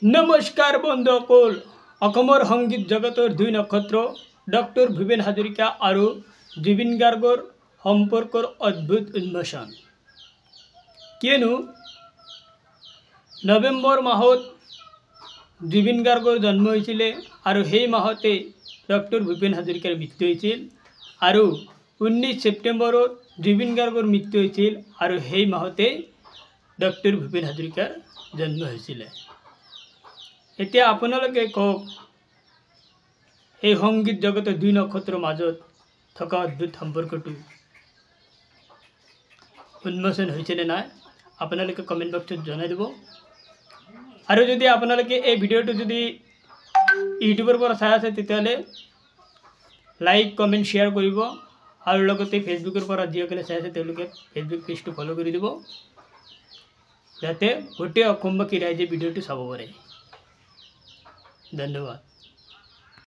नमस्कार बंधुসকল अकमर संगीत जगतर दुई नक्षत्र डॉक्टर भूपेन हाजरिका और जुबिन गार्गर सम्पर्कर अद्भुत उन्मोचन कियनो नवेम्बर माहत जुबिन गार्गर जन्म होइছিলে और সেই माहते डॉक्टर भूपेन हाजरिकार मृत्यु होइছিল और 19 सेप्टेम्बर जुबिन गार्गर मृत्यु होइছিল और সেই माहते डॉक्टर भूपेन हाजरिकार जन्म होइছিলে। এতিয়া আপোনালোকে কওক এই সংগীত জগতৰ দুই নক্ষত্ৰৰ মাজত থকা অদ্ভুত সম্পৰ্কটো উন্মোচন হৈছে নে নাই আপোনালোকে কমেন্ট বক্সত জনাই দিব। আৰু যদি আপোনালোকে এই ভিডিঅ'টো যদি ইউটিউবৰ পৰা চাই আছে তেতিয়াহ'লে লাইক কমেন্ট শ্বেয়াৰ কৰিব আৰু লগতে ফেচবুকৰ পৰা যিসকলে চাই আছে তেওঁলোকে ফেচবুক পেজটো ফলো কৰি দিব যাতে গোটেই অসমবাসী ৰাইজে ভিডিঅ'টো চাব পাৰে। धन्यवाद।